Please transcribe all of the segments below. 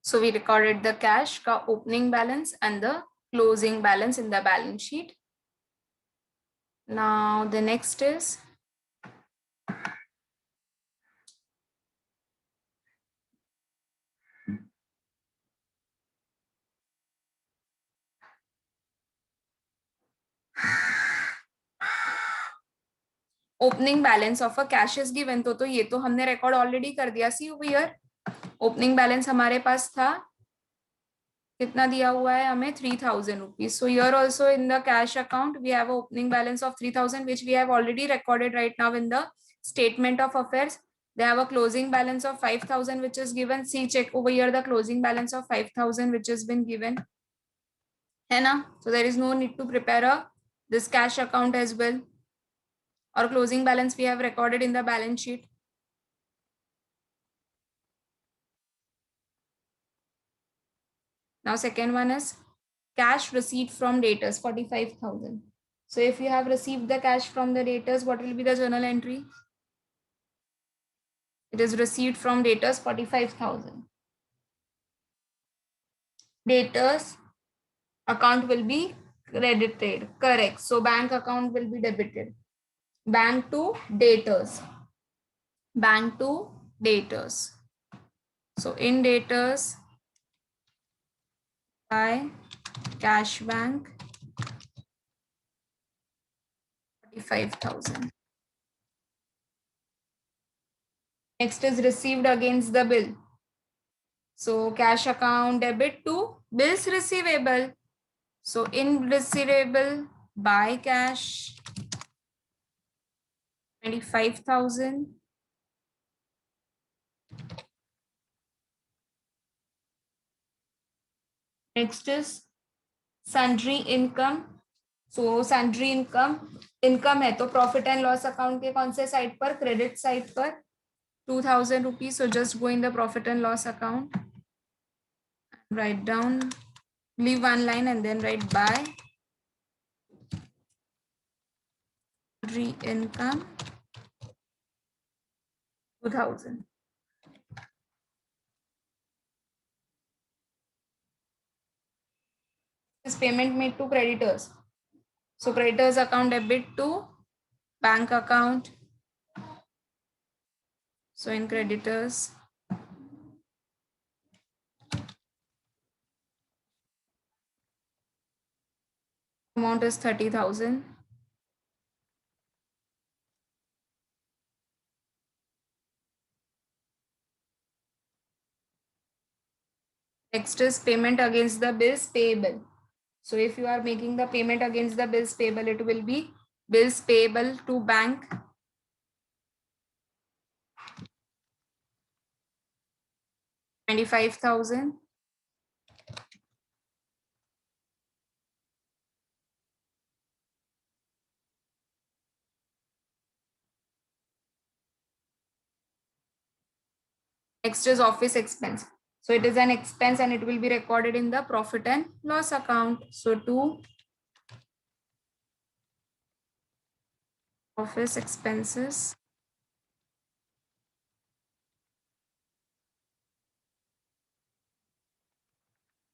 So we recorded the cash का opening balance and the closing balance in the balance sheet. Now the next is opening balance of a cash is given. तो ये तो हमने record already कर दिया. See over here, opening balance हमारे पास था, कितना दिया हुआ है हमें 3000 rupees. So here also in the cash account we have a opening balance of 3000 which we have already recorded right now in the statement of affairs. They have a closing balance of 5000 which is given. See, check over here the closing balance of 5000 which has been given, है ना? So there is no need to prepare a this cash account as well. Or closing balance we have recorded in the balance sheet. Now second one is cash receipt from debtors 45,000. So if you have received the cash from the debtors, what will be the journal entry? It is received from debtors 45,000. Debtors account will be credited. Correct. So bank account will be debited. Bank to debtors. Bank to debtors. So in debtors by cash bank 45,000. Next is received against the bill. So cash account debit to bills receivable. So in receivable by cash 25,000. Next is sundry income. So sundry income है तो profit and loss account के कौन से side पर? Credit side पर 2000 rupees. So just go in the profit and loss account, write down, leave one line and then write by sundry income 2000. This payment made to creditors. So creditors account debit to bank account. So in creditors amount is 30,000. Next is payment against the bills payable. So if you are making the payment against the bills payable, it will be bills payable to bank 25,000. Next is office expense. So it is an expense and it will be recorded in the profit and loss account. So to office expenses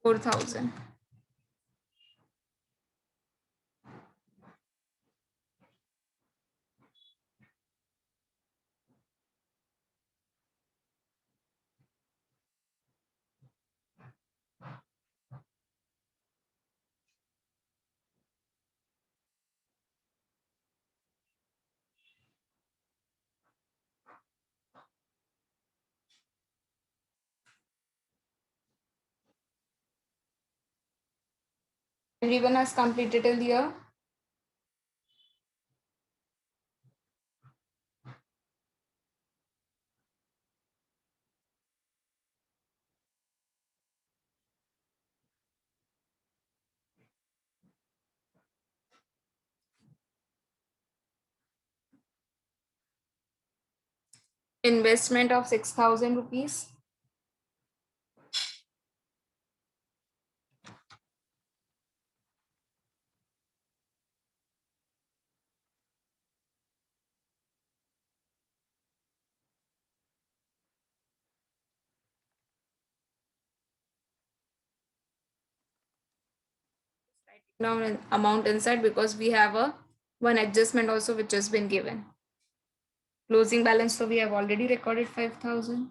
4,000. Everyone has completed till here. Investment of 6,000 rupees. Now amount inside because we have a one adjustment also which has been given. Closing balance, so we have already recorded 5,000.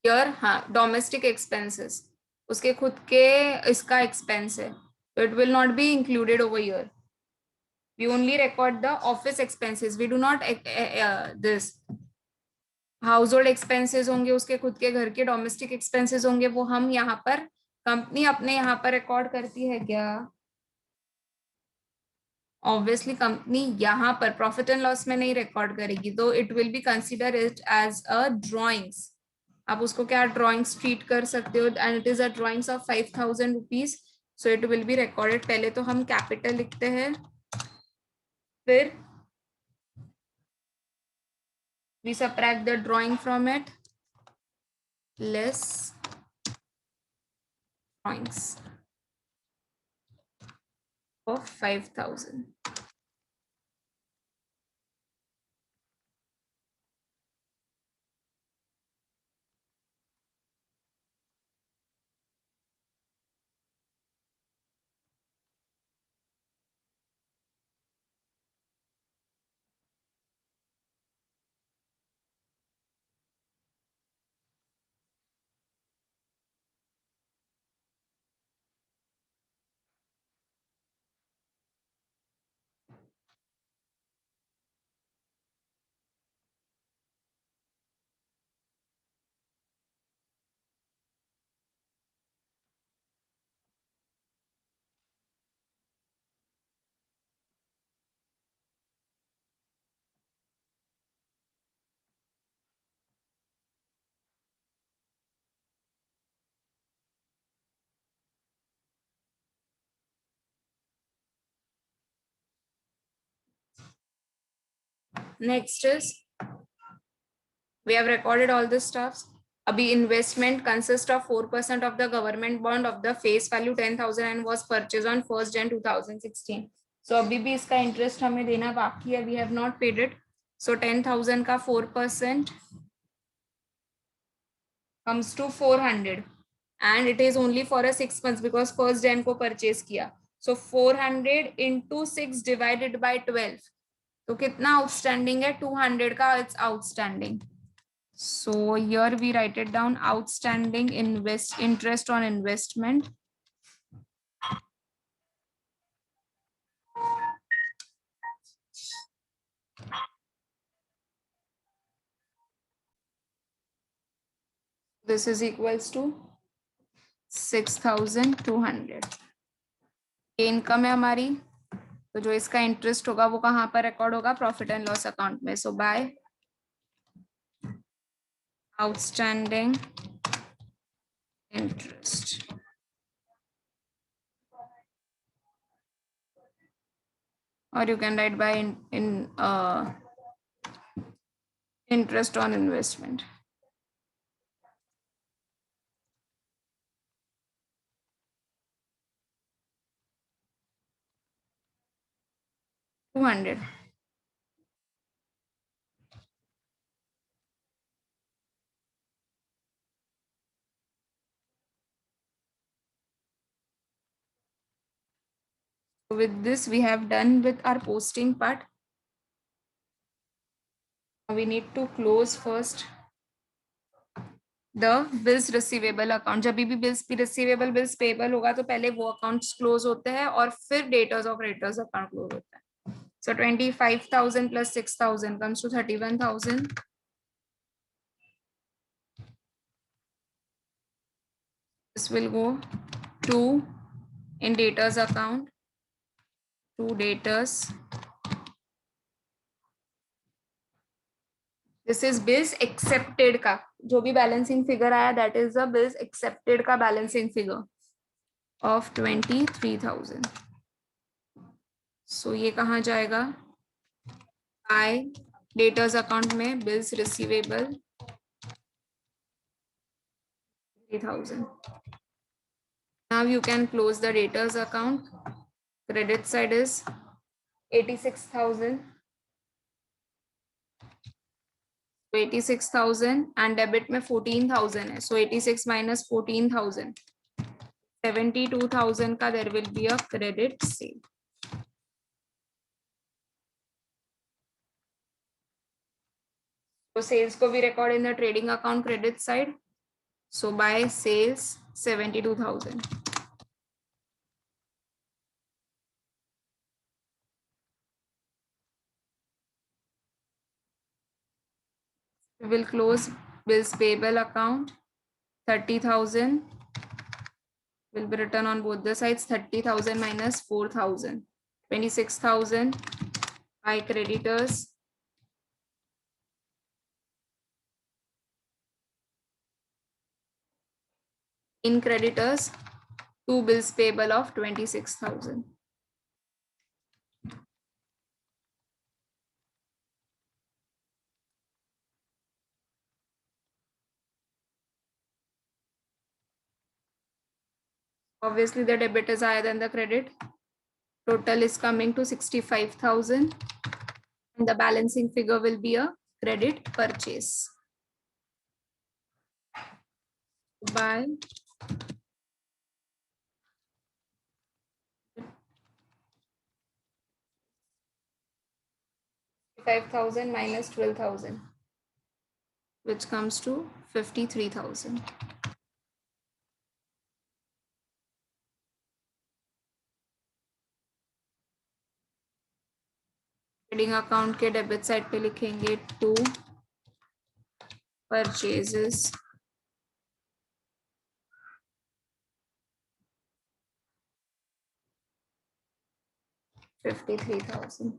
Here हाँ domestic expenses उसके खुद के इसका expense है, तो it will not be included over here. We only record the office expenses. We do not this house hold expenses होंगे, उसके खुद के घर के डोमेस्टिक एक्सपेंसेस होंगे, वो हम यहाँ पर कंपनी अपने यहाँ पर रिकॉर्ड करती है क्या? ऑब्वियसली कंपनी यहाँ पर प्रॉफिट एंड लॉस में नहीं रिकॉर्ड करेगी, तो it will be consider it as a drawings. आप उसको क्या ड्रॉइंग्स ट्रीट कर सकते हो, and it is a drawings of 5,000 rupees, so it will be recorded. पहले तो हम कैपिटल लिखते हैं, फिर we subtract the drawing from it, less drawings of 5,000. Next is we have recorded all the stuffs. Abhi investment consists of 4% of the government bond of the face value 10,000 and was purchased on 1st Jan 2016. So अभी भी इसका interest हमें देना बाकी है. We have not paid it. So 10,000 का 4% comes to 400, and it is only for a 6 months because 1st Jan को purchase किया. So 400 into 6 divided by 12. तो कितना outstanding है? 200 का it's outstanding. So here we write it down, outstanding interest on investment. This is equals to 6,200. ये income है हमारी, तो जो इसका इंटरेस्ट होगा वो कहाँ पर रिकॉर्ड होगा? प्रॉफिट एंड लॉस अकाउंट में. सो bye outstanding interest. Or you can write by interest on investment. $200. With this, we have done with our posting part. We need to close first the bills receivable account. जब भी bills receivable bills payable होगा तो पहले वो accounts close होते हैं और फिर debtors और creditors account close होता है. So 25,000 plus 6,000 comes to 31,000. This will go to in debtors account, to debtors. This is bills accepted का जो भी balancing figure आया, that is the bills accepted का balancing figure of 23,000. So ये कहाँ जाएगा? I debtors account में bills receivable 3,000. Now you can close the debtors account. Credit side is 86,000. तो 86,000 एंड डेबिट में 14,000 है, सो 86 माइनस 14,000, 72,000 का there will be a credit sale. तो सेल्स को भी record in the trading account credit side. So by sales 72,000. We will close bills payable account. 30,000 will be written on both the sides. 30,000 minus 4,000, 26,000 by creditors. In creditors, two bills payable of 26,000. Obviously, the debit is higher than the credit. Total is coming to 65,000. And the balancing figure will be a credit purchase. By 5,000 minus 12,000, which comes to 53,000. Trading account के debit side पे लिखेंगे to purchases $53,000.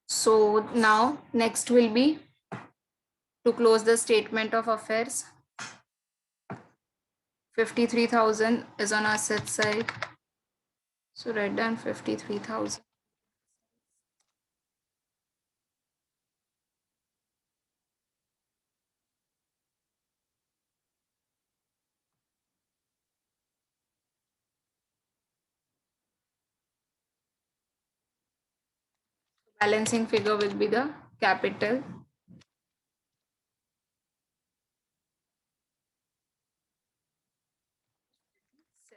So now next will be to close the statement of affairs. 53,000 is on asset side. So write down 53,000. Balancing figure will be the capital.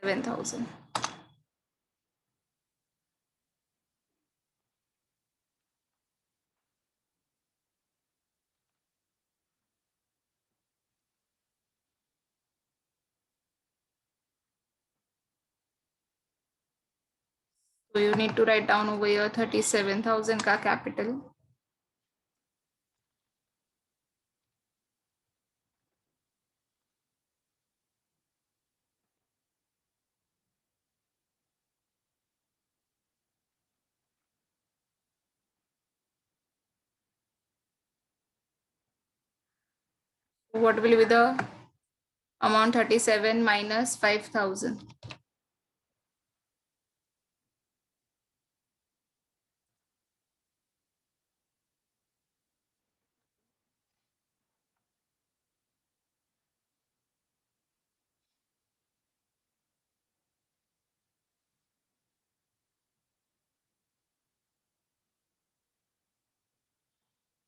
$7,000. So you need to write down over here 37,000 ka capital. What will be the amount? 37 minus 5,000.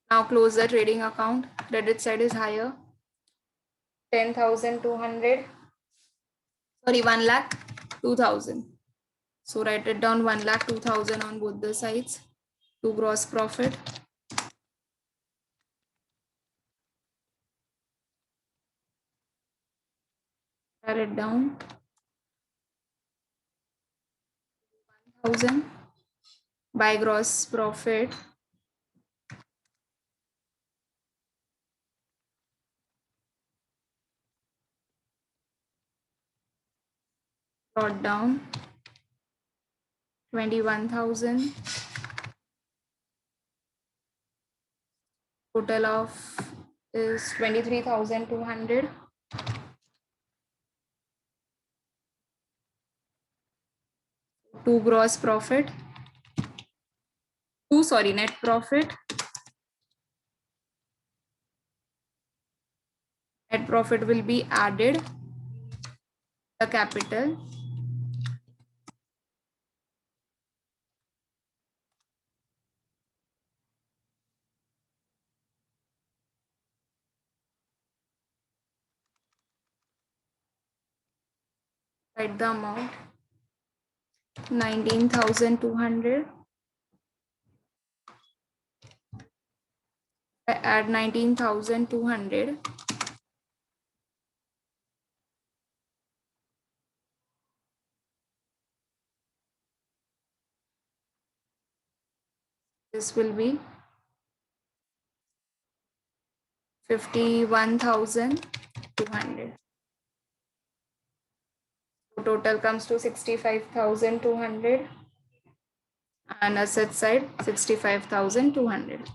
Now close the trading account. Credit side is higher. 10,200. Sorry, 1,02,000. So write it down 1,02,000 on both the sides. To gross profit. Write it down. 1,000 by gross profit. Brought down 21,000. Total of is 23,200. To gross profit. Net profit. Net profit will be added the capital write the amount 19,200. I add 19,200. This will be 51,200. So total comes to 65,200 and asset side 65,200.